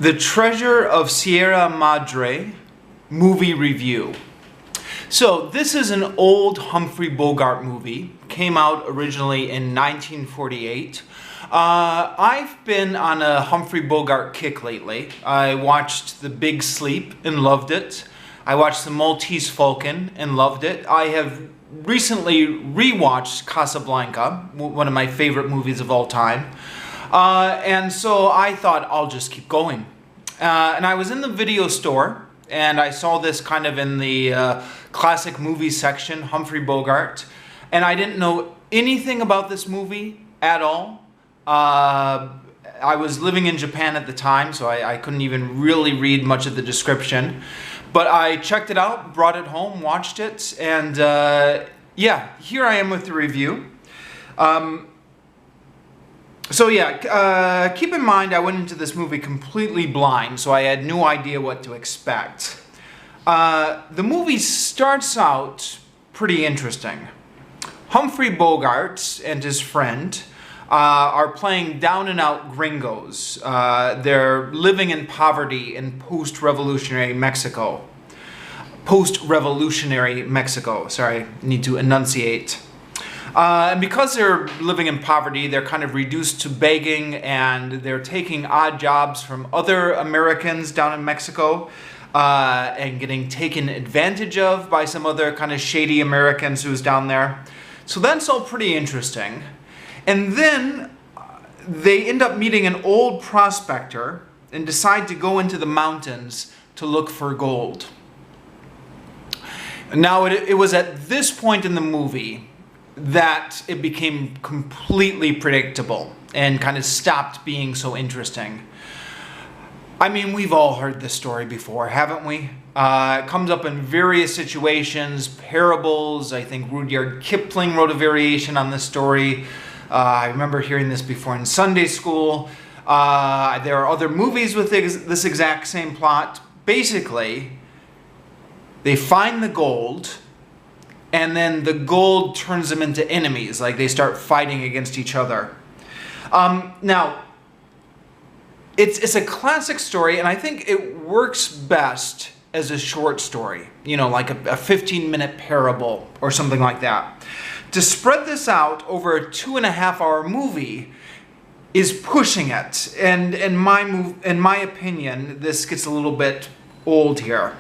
The Treasure of Sierra Madre movie review. So this is an old Humphrey Bogart movie. Came out originally in 1948. I've been on a Humphrey Bogart kick lately. I watched The Big Sleep and loved it. I watched The Maltese Falcon and loved it. I have recently rewatched Casablanca, one of my favorite movies of all time. And so I thought I'll just keep going. And I was in the video store and I saw this kind of in the classic movie section, Humphrey Bogart. And I didn't know anything about this movie at all. I was living in Japan at the time, so I couldn't even really read much of the description. But I checked it out, brought it home, watched it, and yeah, here I am with the review. Keep in mind I went into this movie completely blind, so I had no idea what to expect. The movie starts out pretty interesting. Humphrey Bogart and his friend are playing down-and-out gringos. They're living in poverty in post-revolutionary Mexico. Sorry, need to enunciate. And because they're living in poverty, they're kind of reduced to begging, and they're taking odd jobs from other Americans down in Mexico and getting taken advantage of by some other kind of shady Americans who's down there. So that's all pretty interesting. And then they end up meeting an old prospector and decide to go into the mountains to look for gold. Now, it was at this point in the movie that it became completely predictable and kind of stopped being so interesting. I mean, we've all heard this story before, haven't we? It comes up in various situations, parables. I think Rudyard Kipling wrote a variation on this story. I remember hearing this before in Sunday school. There are other movies with this exact same plot. Basically, they find the gold, and then the gold turns them into enemies, like they start fighting against each other. Now, it's a classic story, and I think it works best as a short story, you know, like a 15-minute parable or something like that. To spread this out over a 2.5-hour movie is pushing it, and in my opinion, this gets a little bit old here.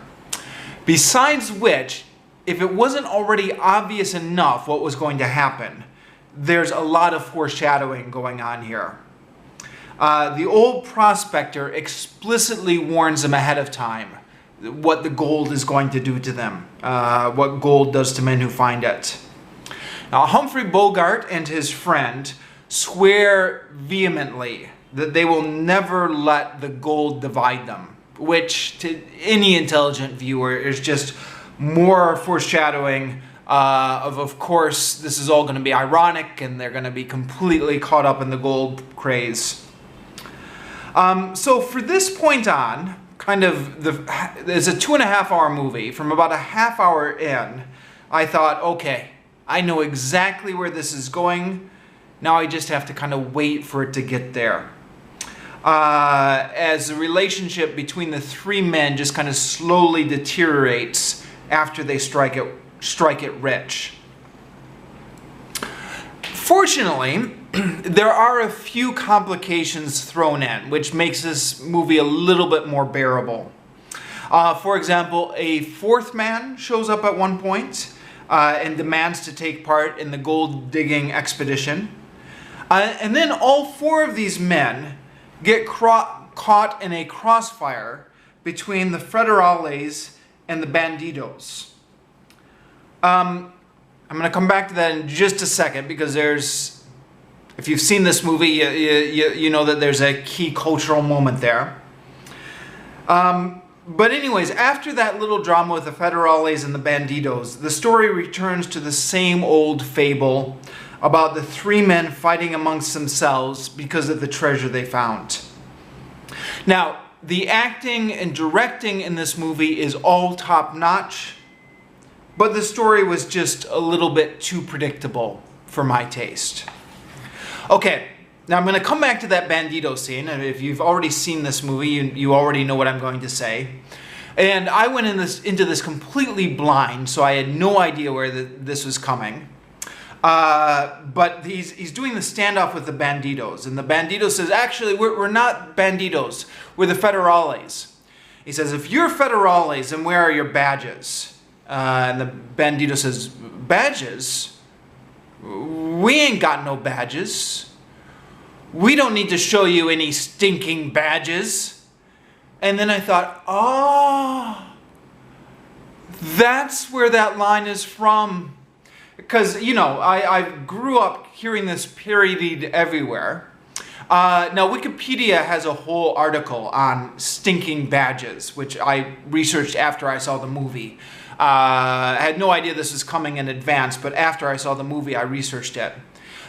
Besides which, if it wasn't already obvious enough what was going to happen, there's a lot of foreshadowing going on here. The old prospector explicitly warns them ahead of time what the gold is going to do to them, what gold does to men who find it. Now, Humphrey Bogart and his friend swear vehemently that they will never let the gold divide them, which to any intelligent viewer is just more foreshadowing of course, this is all going to be ironic and they're going to be completely caught up in the gold craze. So for this point on, it's a 2.5-hour movie. From about a half hour in, I thought, okay, I know exactly where this is going. Now I just have to kind of wait for it to get there. As the relationship between the three men just kind of slowly deteriorates after they strike it rich. Fortunately, there are a few complications thrown in, which makes this movie a little bit more bearable. For example, a fourth man shows up at one point and demands to take part in the gold digging expedition. And then all four of these men get caught in a crossfire between the federales and the bandidos. I'm going to come back to that in just a second, because if you've seen this movie, you know that there's a key cultural moment there. But anyways, after that little drama with the federales and the bandidos, the story returns to the same old fable about the three men fighting amongst themselves because of the treasure they found. Now, the acting and directing in this movie is all top-notch, but the story was just a little bit too predictable for my taste. Okay, Now I'm going to come back to that Bandito scene, and if you've already seen this movie, you already know what I'm going to say. And I went into this completely blind, so I had no idea where this was coming. But he's doing the standoff with the Banditos, and the Bandito says, actually, we're not Banditos, we're the Federales. He says, if you're Federales, then where are your badges? And the Bandito says, badges? We ain't got no badges. We don't need to show you any stinking badges. And then I thought, oh, that's where that line is from. Because, you know, I grew up hearing this parodied everywhere. Now, Wikipedia has a whole article on stinking badges, which I researched after I saw the movie. I had no idea this was coming in advance, but after I saw the movie, I researched it.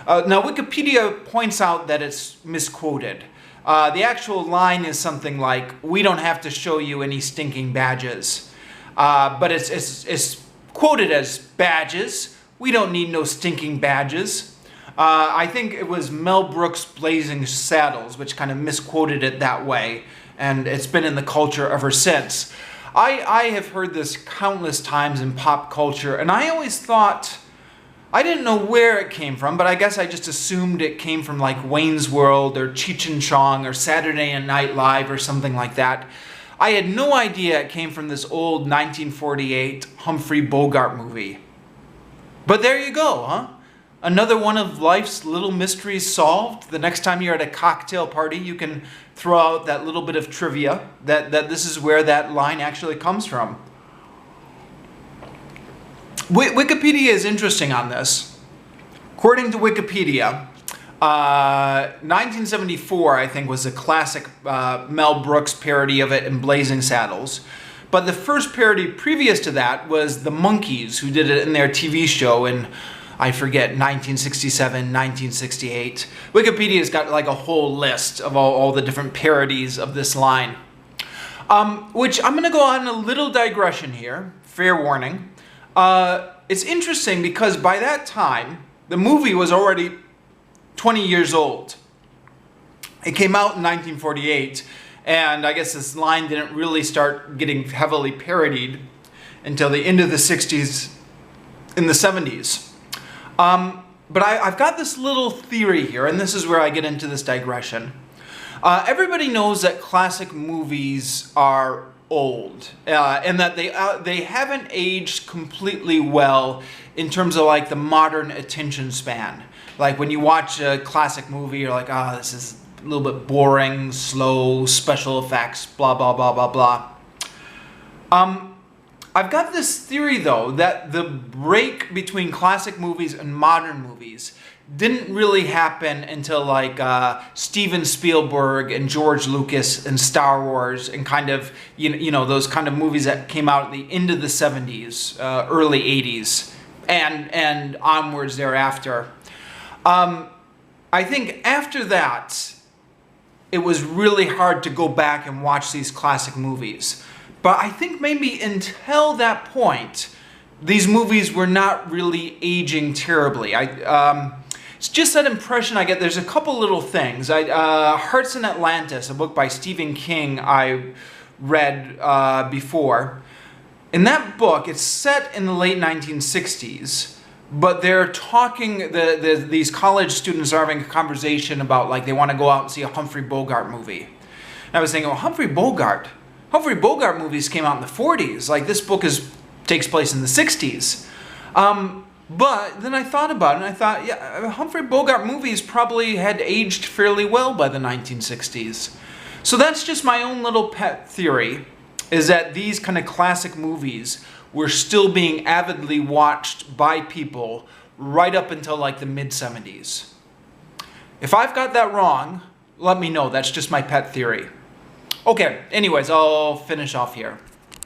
Now, Wikipedia points out that it's misquoted. The actual line is something like, we don't have to show you any stinking badges. But it's quoted as badges. We don't need no stinking badges. I think it was Mel Brooks' Blazing Saddles, which kind of misquoted it that way, and it's been in the culture ever since. I have heard this countless times in pop culture, and I always thought, I didn't know where it came from, but I guess I just assumed it came from like Wayne's World or Cheech and Chong or Saturday Night Live or something like that. I had no idea it came from this old 1948 Humphrey Bogart movie. But there you go, huh? Another one of life's little mysteries solved. The next time you're at a cocktail party, you can throw out that little bit of trivia that this is where that line actually comes from. Wikipedia is interesting on this. According to Wikipedia, 1974, I think, was a classic Mel Brooks parody of it in Blazing Saddles. But the first parody previous to that was the Monkees, who did it in their TV show in, I forget, 1967, 1968. Wikipedia's got like a whole list of all the different parodies of this line. Which I'm going to go on a little digression here, fair warning. It's interesting because by that time, the movie was already 20 years old. It came out in 1948, and I guess this line didn't really start getting heavily parodied until the end of the 60s, in the 70s. But I've got this little theory here, and this is where I get into this digression. Everybody knows that classic movies are old, and that they haven't aged completely well in terms of like the modern attention span. Like when you watch a classic movie, you're like, ah, this is a little bit boring, slow, special effects, blah, blah, blah, blah, blah. I've got this theory, though, that the break between classic movies and modern movies didn't really happen until like Steven Spielberg and George Lucas and Star Wars and kind of, you know, those kind of movies that came out at the end of the 70s, early 80s, and onwards thereafter. I think after that, it was really hard to go back and watch these classic movies. But I think maybe until that point, these movies were not really aging terribly. It's just that impression I get. There's a couple little things. Hearts in Atlantis, a book by Stephen King I read before. In that book, it's set in the late 1960s, but they're talking, these college students are having a conversation about, like, they want to go out and see a Humphrey Bogart movie. And I was thinking, well, Humphrey Bogart movies came out in the 40s. Like, this book takes place in the 60s. But then I thought about it, and I thought, yeah, Humphrey Bogart movies probably had aged fairly well by the 1960s. So that's just my own little pet theory, is that these kind of classic movies were still being avidly watched by people right up until like the mid-70s. If I've got that wrong, let me know. That's just my pet theory. Okay, anyways, I'll finish off here.